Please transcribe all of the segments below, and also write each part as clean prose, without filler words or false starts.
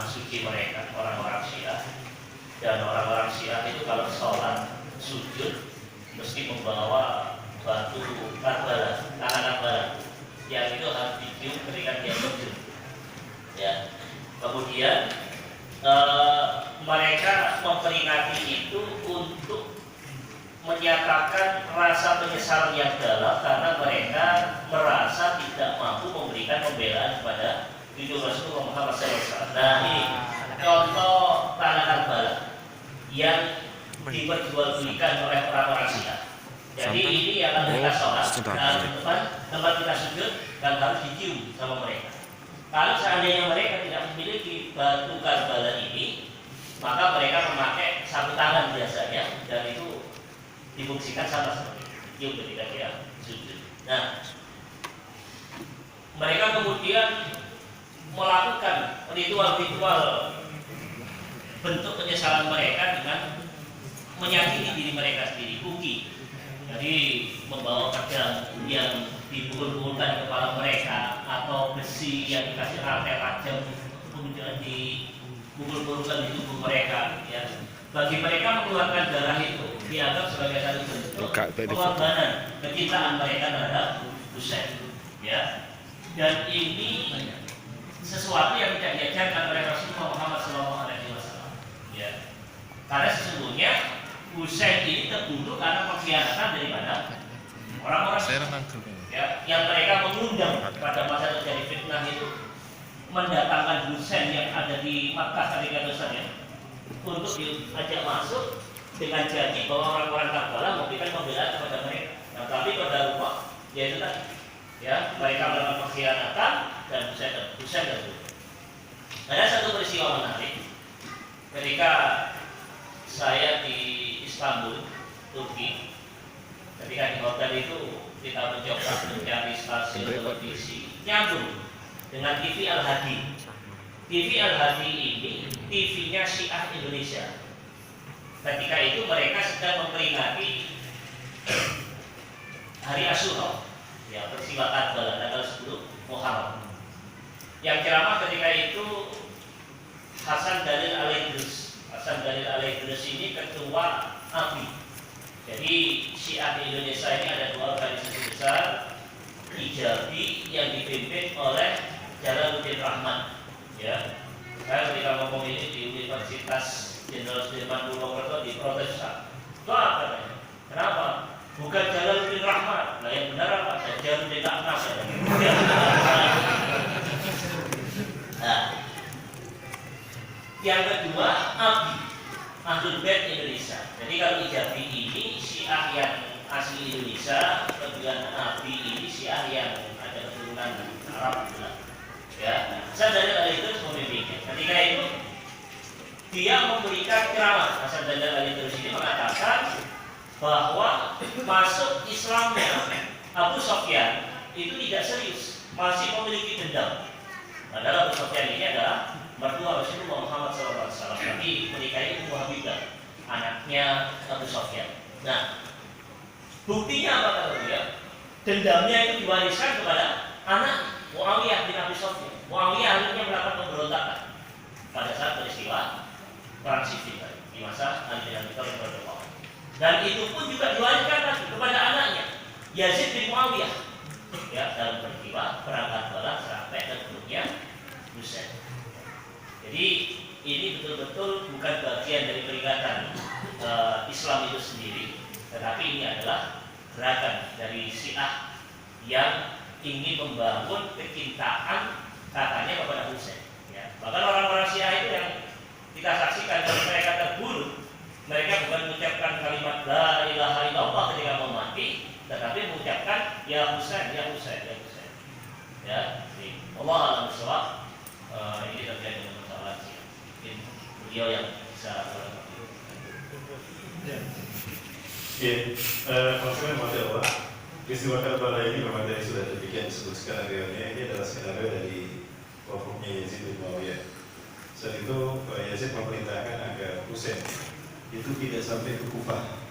rumah suci mereka, orang-orang Syiah. Dan orang-orang Syiah itu kalau sholat sujud mesti membawa batu Karbala, tangan Karbala, yang itu harus dicium ketika dia sujud. Ya. Kemudian mereka memperingati itu untuk menyatakan rasa penyesalan yang dalam karena mereka merasa tidak mampu memberikan pembelaan kepada cucu Rasulullah Muhammad SAW. Nah ini contoh tanah Karbala yang diperjualbelikan oleh orang-orang Syiah. Jadi ini yang akan kita sholat dan tempat kita sujud dan harus dicium sama mereka. Kalau seandainya mereka tidak memiliki batu Karbala ini, maka mereka memakai sapu tangan biasanya dan itu difungsikan sama seperti itu ketika dia sujud. Nah, mereka kemudian melakukan ritual-ritual bentuk penyesalan mereka dengan menyakiti diri mereka sendiri, buki. Jadi membawa pedang yang dipukul-pukulkan di kepala mereka atau besi yang dikasih rantai tajam kemudian dipukul-pukulkan di tubuh mereka. Ya. Bagi mereka mengeluarkan darah itu dianggap sebagai satu bentuk pengorbanan kecintaan mereka terhadap Husain. Ya. Dan ini sesuatu yang tidak diajarkan oleh Rasulullah Muhammad SAW. Ya. Karena sesungguhnya Husain ini terbunuh karena pengkhianatan dari mana? Orang-orang ya, yang mereka mengundang pada masa terjadi fitnah itu mendatangkan Husain yang ada di Makkah ketika itu saja untuk diajak masuk dengan janji bahwa orang-orang Karbala memberikan pembelaan kepada mereka. Nah, tapi pada rumah yaitu tadi ya mereka melakukan pengkhianatan dan Husain terbunuh. Ada satu peristiwa menarik ketika saya di Istanbul, Turki. Ketika di hotel itu kita mencoba mencari stasiun televisi nyambung dengan TV Al-Hadi. TV Al-Hadi ini TV-nya Syiah Indonesia. Ketika itu mereka sedang memperingati Hari Asyura, ya peristiwa Karbala tanggal 10 Muharram. Yang ceramah ketika itu Hasan Dalil Al-Idrus. Hasan Dalil Al-Idrus ini ketua ABI. Jadi Syiah di Indonesia ini ada dua organisasi besar, Ijabi yang dipimpin oleh Jalaluddin Rahman. Ya, saya ketika ngomong ini di Universitas Jenderal Sudirman Purwokerto di protes. Itu apa katanya? Kenapa? Bukan Jalaluddin Rahman. Nah yang benar apa? Jalaluddin Rahman. Nah, yang kedua ABI, Ahlul Bait Indonesia. Jadi kalau Ijabi ini Syiah yang asli Indonesia, kemudian ABI ini Syiah yang ada keturunan Arab. Ya, Hasan Dalil Al-Idrus memimpinnya. Ketika itu dia memberikan ceramah. Hasan Dalil Al-Idrus ini mengatakan bahwa masuk Islamnya Abu Sufyan itu tidak serius, masih memiliki dendam. Padahal Abu Sufyan ini adalah mertua Rasulullah Muhammad SAW, tapi menikahi Ummu Habibah, anaknya Abu Sufyan. Nah, buktinya apa kata dia? Dendamnya itu diwariskan kepada anak Muawiyah bin Abi Sufyan. Muawiyah akhirnya melakukan pemberontakan pada saat peristiwa perang Siffin di masa Ali bin Abi Thalib radhiyallahu anhu. Dan itu pun juga diwariskan lagi kepada anaknya Yazid bin Muawiyah. Ya, dalam peristiwa perang Karbala sampai terbunuhnya Husain. Jadi ini betul-betul bukan bagian dari peringatan Islam itu sendiri, tetapi ini adalah gerakan dari Syiah yang ingin membangun kecintaan katanya kepada Husain. Ya. Bahkan orang-orang Syiah itu yang kita saksikan kalau mereka terbunuh, mereka bukan mengucapkan kalimat La ilaha illallah ketika mau mati, tetapi mengucapkan Ya Husain, Ya Husain, Ya Husain. Ya, jadi Allah alam bisawab. Ini terkait dengan masalah Syiah. Mungkin beliau yang bisa maksudnya Masya Allah, peristiwa Karbala ini memang dari sudah demikian disebut skenario-nya. Ini adalah skenario dari kelompoknya Yazid bin Muawiyah. Saat itu Yazid memerintahkan agar Husain itu tidak sampai ke Kufah.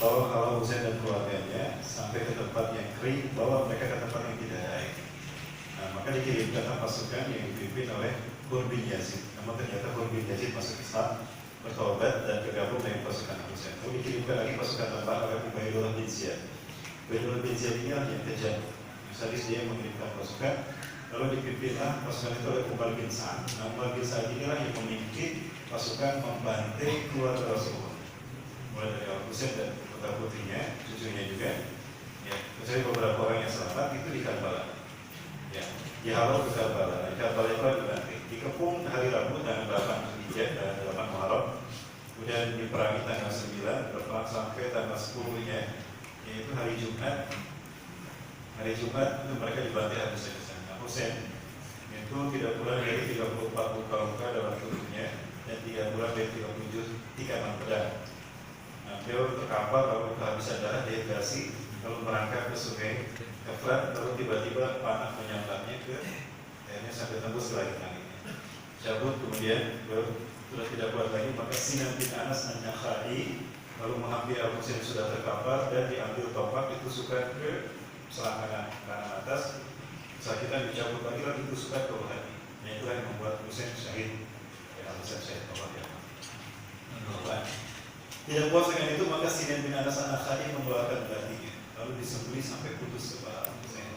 Kalau Husain dan keluarganya sampai ke tempat yang kering, bawa mereka ke tempat yang tidak ada air. Nah, maka dikirimkan pasukan yang dipimpin oleh Hur bin Yazid. Namun ternyata Hur bin Yazid masuk Islam, bertobat dan bergabung dengan pasukan Husain. Lalu dikirimkan lagi pasukan tambahan oleh Ubaidullah bin Ziyad. Ubaidullah bin Ziyad ini yang kejam. Misalnya dia mengirimkan pasukan, lalu dipimpinlah pasukan itu oleh Umar bin Sa'ad. Nah, Umar bin Sa'ad inilah yang memimpin pasukan membantai keluarga Rasulullah. Mulai dari Al-Husain dan putra putrinya, cucunya juga. Ya, kecuali beberapa orang yang selamat itu di Karbala. Ya, dihalau ke Karbala. Di Karbala itu dibantai. Dikepung hari Rabu tanggal 8 Zulhijjah dan 8 Muharram. Kemudian diperangi tanggal 9, berperang sampai tanggal 10-nya, yaitu hari Jumat. Hari Jumat itu mereka dibantai habis di sana. Husain itu tidak kurang dari 34 luka-luka dalam tubuhnya dan 3 kurang dari 37 tikaman pedang. Nah, beliau terkapar lalu kehabisan darah, dehidrasi, lalu merangkak ke sungai Efrat, lalu tiba-tiba panah menyambarnya ke akhirnya sampai tembus ke langit-langitnya. Cabut kemudian beliau sudah tidak kuat lagi, maka Sinan bin Anas An-Nakhai lalu menghampiri Al-Husain yang sudah terkapar dan diambil topak ditusukkan ke selangkangan kanan atas. Saat kita dicabut lagi ditusukkan ke hati. Nah, itulah yang membuat Husain syahid. Ya, Husain syahid Allah ya. Tidak puas dengan itu, maka Sinan bin Anas An-Nakhai mengeluarkan belatinya, lalu disembelih sampai putus kepala Husain.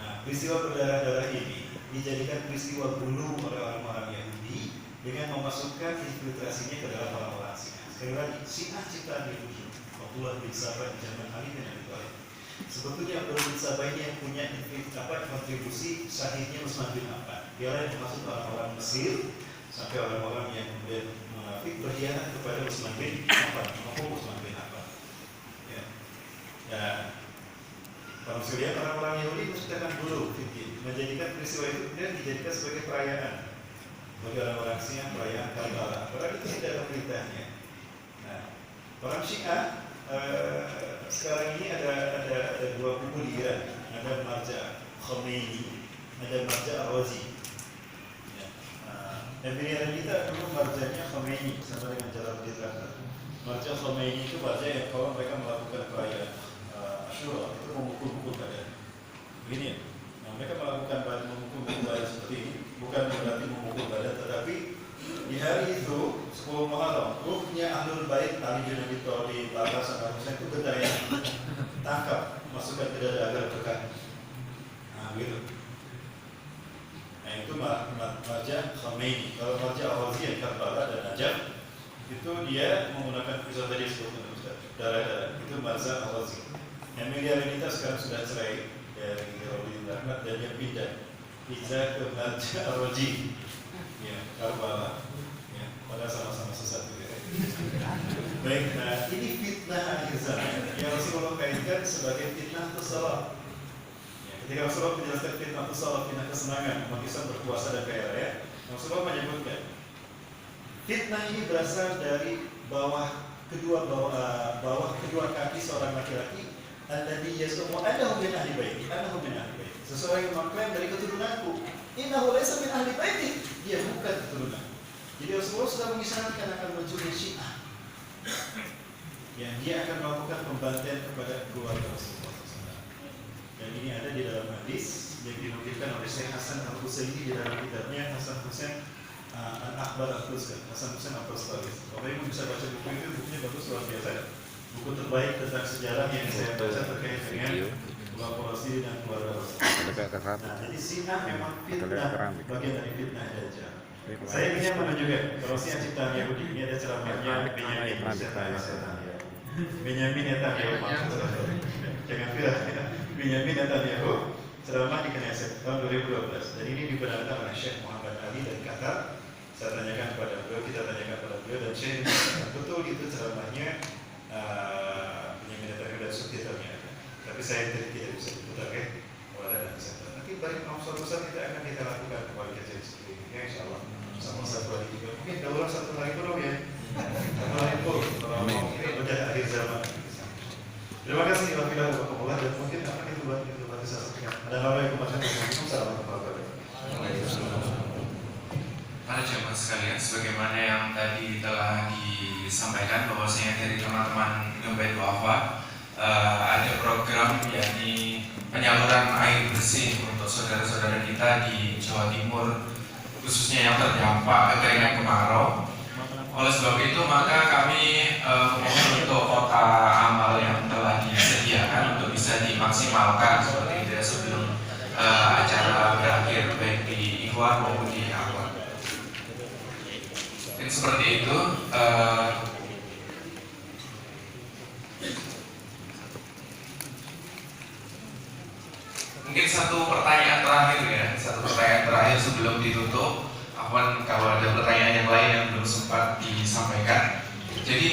Nah, peristiwa berdarah-darah ini dijadikan peristiwa bunuh oleh orang-orang Yahudi dengan memasukkan infiltrasinya ke dalam orang-orang Syiah. Sekali lagi, Syiah ciptaan Yahudi. Abdullah bin Sabah di zaman Ali bin Abi Thalib. Sebetulnya Abdullah bin Sabah ini yang punya kontribusi syahidnya Utsman bin Affan. Dia yang masuk orang-orang Mesir sampai orang-orang yang kemudian munafik berkhianat kepada Utsman bin Affan, menghukum Utsman bin Affan. Ya. Dan kalau sekalian orang-orang Yahudi menciptakan dulu menjadikan peristiwa itu kemudian dijadikan sebagai perayaan bagi orang-orang Syiah, perayaan Karbala. Padahal itu tidak ada perintahnya. Nah, orang Syiah sekarang ini ada dua kubu di Iran, ada Marja Khomeini, ada Marja Ar-Razi. Ya. Dan pilihan kita dulu marjanya Khomeini sama dengan Jalaluddin Rahmat. Marja Khomeini itu marja yang kalau mereka melakukan perayaan Asyura itu memukul-mukul badan. Begini ya. Nah, mereka melakukan memukul badan seperti ini bukan berarti memukul badan, tetapi di hari itu 10 Muharram, ruhnya Ahlul Bait Ali bin Abi Thalib, Al-Hasan Al-Husain itu berdaya tangkap, masukkan ke dada agar berkah. Nah, gitu. Nah, itu marja Khomeini. Kalau marja Ar-Razi yang Karbala dan Najaf itu dia menggunakan pisau tadi sebetulnya darah-darah. Itu marja Ar-Razi. Yang miliarinitas sekarang sudah cerai dari Jalaluddin Rahmat dan dia pindah ke marja Ar-Razi. Ya, Karbala. Ya, pada sama-sama sesat juga. Baik, nah ini fitnah akhir zaman yang Rasulullah kaitkan sebagai fitnah salat. Ya, ketika Rasulullah menjelaskan fitnah salat, fitnah kesenangan, umat Islam berpuasa dan kaya raya, Rasulullah menyebutkan fitnah ini berasal dari bawah kedua kaki seorang laki-laki, alladzi yasumu annahu min ahli baiti, seseorang yang mengklaim dari keturunanku, innahu laysa min ahli baiti, dia bukan keturunan. Jadi Rasulullah sudah mengisyaratkan akan munculnya Syiah yang dia akan melakukan pembantaian kepada keluarga Rasulullah SAW. Dan ini ada di dalam hadis yang dinukilkan oleh Syekh Hasan Al-Husaini di dalam kitabnya Hasan Husain Al-Akhbar Al-Husain, Hasan Husain Al-Husain. Bapak Ibu bisa baca buku itu, bukunya bagus luar biasa. Buku terbaik tentang sejarah yang saya baca terkait dengan kolaborasi dan keluarga Rasulullah. Nah, jadi Syiah memang fitnah, bagian dari fitnah Dajjal. Saya ingin menunjukkan kalau Syiah ciptaan Yahudi ini ada ceramahnya Benyamin Netanyahu. Jangan viral. Benyamin Netanyahu ceramah di Knesset tahun 2012 dan ini dibenarkan oleh Syekh Muhammad Ali dari Qatar. Saya tanyakan kepada beliau, kita tanyakan kepada beliau dan Syekh betul itu ceramahnya Benyamin Netanyahu dan subtitlenya. Tapi saya tidak bisa diputar ya. Nanti balik suatu saat kita akan kita lakukan kembali kejadian seperti ini. Ya, insya Allah sama satu hari juga. Mungkin daulah satu hari belum ya. Satu hari belum. Udah akhir zaman. Terima kasih wabillahi warahmatullahi dan mungkin akan itu buat saya sampaikan. Ada hal yang kemarin Assalamualaikum warahmatullahi wabarakatuh. Para jemaah sekalian, sebagaimana yang tadi telah disampaikan bahwasanya dari teman-teman Nyumbet Wafa ada program yakni penyaluran air bersih untuk saudara-saudara kita di Jawa Timur khususnya yang terdampak kekeringan kemarau. Oleh sebab itu maka kami memohon untuk kota amal yang telah disediakan untuk bisa dimaksimalkan seperti itu sebelum acara berakhir baik di Ikhwan maupun di Akhwan. Mungkin seperti itu. Mungkin satu pertanyaan terakhir sebelum ditutup. Afwan, kalau ada pertanyaan yang lain yang belum sempat disampaikan. Jadi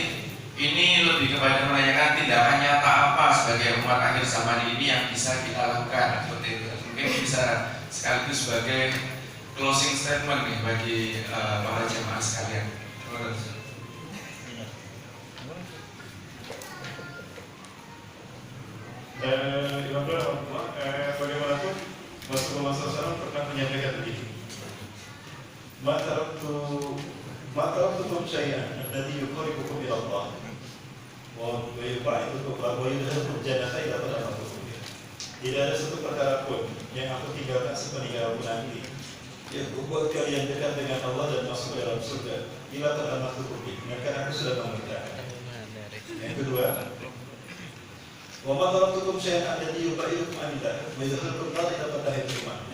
ini lebih kepada menanyakan tindakan nyata apa sebagai umat akhir zaman ini yang bisa kita lakukan seperti itu. Mungkin bisa sekaligus sebagai closing statement nih bagi para jemaah sekalian. Terima kasih. Bagaimanapun Rasulullah SAW pernah menyampaikan begini, Mataraktukum syai'an alladhi yuqarribukum ila Allah wa yubaidukum wa yudkhilukum jannata ila tadamatukum. Tidak ada satu perkara pun yang aku tinggalkan sepeninggalku nanti yang membuat kalian dekat dengan Allah dan masuk ke dalam surga. Ila tadamatukum, karena aku sudah memerintahkan. Yang kedua, wa ma taraktukum syai'an alladhi yubaidukum anillah wa yudkhilukum ila tadamatukum.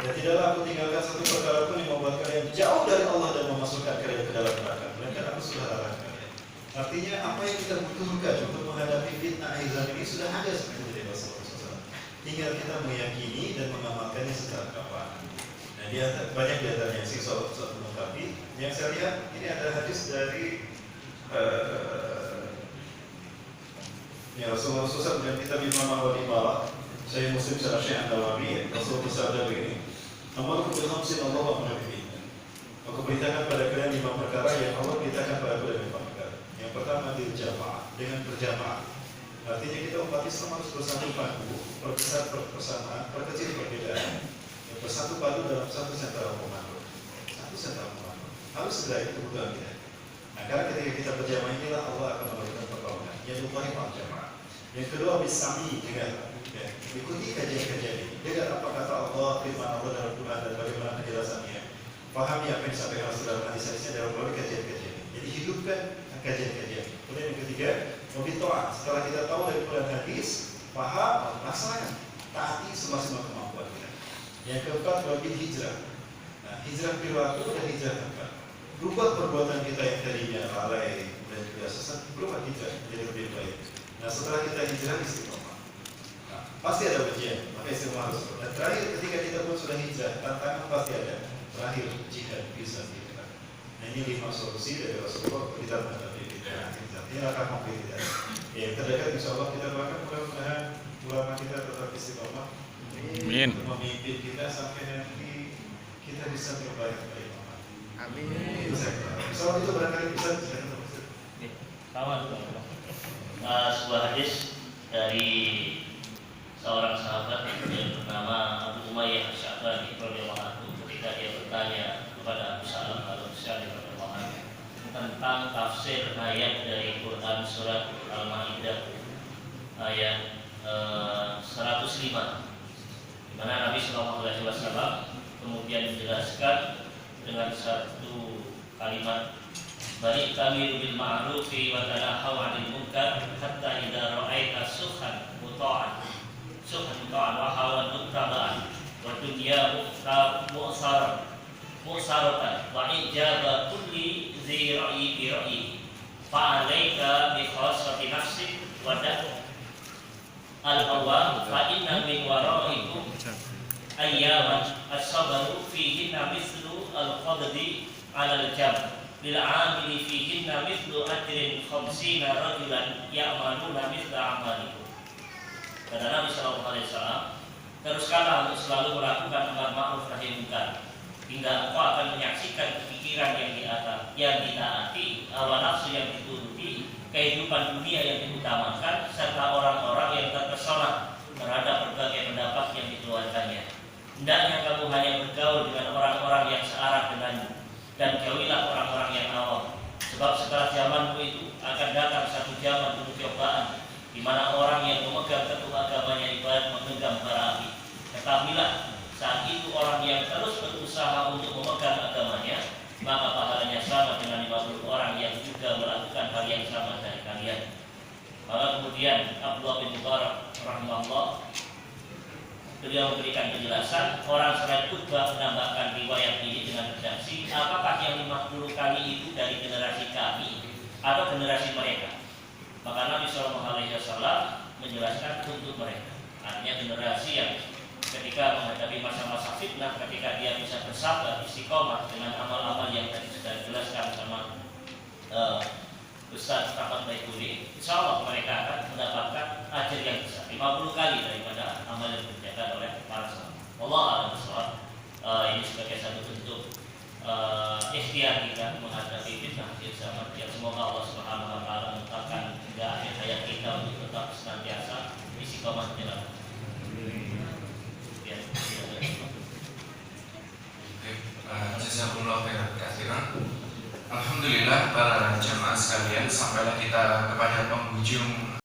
Dan tidaklah aku tinggalkan satu perkara pun yang membuat kalian jauh dari Allah dan memasukkan kalian ke dalam neraka. Melainkan aku sudah larang kalian. Artinya apa yang kita butuhkan untuk menghadapi fitnah akhir zaman ini sudah ada seperti dari Rasulullah SAW. Tinggal kita meyakini dan mengamalkannya secara kapan. Nah, banyak di antaranya yang sih soal melengkapi. Yang saya lihat ini ada hadis dari Rasulullah SAW dan kita Imam Ahmad Ibarat. Saya Muslim secara Syekh An-Nawawi. Rasulullah bersabda begini, Amarukum bil khamsin Allah amrabihim. Aku perintahkan pada kalian 5 perkara yang Allah perintahkan pada kalian 5 perkara. Yang pertama berjamaah, dengan berjamaah. Artinya kita umat Islam harus bersatu padu, perbesar persamaan, perkecil perbedaan. Yang bersatu padu dalam satu sentral komando. Harus segera itu kebutuhan kita. Nah, karena ketika kita berjamaah inilah Allah akan memberikan pertolongan. Yang kedua jamaah. Yang kedua bisami, dengan ikuti kajian-kajian ini. Dengar apa kata Allah, firman Allah dalam Quran dan bagaimana penjelasannya. Pahami apa yang disampaikan Rasulullah dalam hadis-hadisnya dalam melalui kajian-kajian ini. Jadi hidupkan kajian-kajian. Kemudian yang ketiga, membitoa. Setelah kita tahu dari Quran hadis, paham, laksanakan, taati semaksimal kemampuan kita. Yang keempat, bagi hijrah. Nah, hijrah perilaku dan hijrah tempat. Rubah perbuatan kita yang tadinya lalai dan juga sesat, berubah hijrah jadi lebih baik. Nah, setelah kita hijrah istiqomah. Nah, pasti ada ujian, maka istiqomah harus. Dan terakhir ketika kita pun sudah hijrah, tantangan pasti ada. Terakhir jihad bisa kita. Nah, ini 5 solusi dari Rasulullah kita menghadapi fitnah. Ini akan konflik kita. Ya, terdekat insya Allah kita doakan mudah-mudahan ulama kita tetap istiqomah. Amin. Memimpin kita sampai nanti kita bisa terbaik dari ulama. Amin. Insya Allah itu barangkali bisa Kawan. Sebuah hadis dari seorang sahabat yang bernama Abu Umayyah Asy-Sya'bani radhiyallahu anhu ketika dia bertanya kepada Abu Salam Al-Syari radhiyallahu anhu tentang tafsir ayat dari Quran surat Al-Maidah ayat 105 di mana Nabi sallallahu alaihi wasallam kemudian menjelaskan dengan satu kalimat bari tamiru bil ma'rufi wa tanahaw 'anil munkar hatta idza ra'aita sukhan muta'an wa hawan muttaba'an wa dunya mu'saratan wa ijaba kulli dzi ra'yi bi ra'yi fa 'alaika bi khassati nafsik wa da' al-hawa fa inna min wara'ikum ayyaman as-sabru fihinna mithlu al-qabdi 'ala al-jabr lil'amili fihinna mithlu ajrin 50 rajulan ya'maluna mithla amalikum. Kata Nabi SAW, teruskanlah untuk selalu melakukan amar ma'ruf nahi munkar hingga engkau akan menyaksikan kepikiran yang ditaati, hawa nafsu yang dituruti, kehidupan dunia yang diutamakan, serta orang-orang yang terpesona terhadap berbagai pendapat yang dikeluarkannya. Hendaknya kamu hanya bergaul dengan orang-orang yang searah denganmu dan jauhilah orang-orang yang awam. Sebab setelah zamanmu itu akan datang satu zaman penuh cobaan di mana orang yang memegang teguh agamanya ibarat menggenggam bara api. Ketahuilah, saat itu orang yang terus berusaha untuk memegang Kemudian Abdullah bin Mubarak rahimahullah, beliau memberikan penjelasan, orang selain khutbah menambahkan riwayat ini dengan redaksi, apakah yang 50 kali itu dari generasi kami atau generasi mereka? Maka Nabi SAW menjelaskan untuk mereka. Artinya generasi yang ketika menghadapi masa-masa fitnah, ketika dia bisa bersabar, istiqomah dengan amal-amal yang tadi sudah dijelaskan sama Ustaz Rahmat Baikuni, insya Allah mereka akan mendapatkan ajar yang besar 50 kali daripada amal yang dikerjakan oleh para sahabat. Allah a'lam bishawab. Ini sebagai satu bentuk ikhtiar kita menghadapi fitnah di zaman yang semoga Allah Subhanahu wa taala menetapkan hingga akhir hayat kita untuk tetap senantiasa istiqomah di jalan. Jazakumullah khairan. Alhamdulillah para jemaah sekalian, sampailah kita kepada penghujung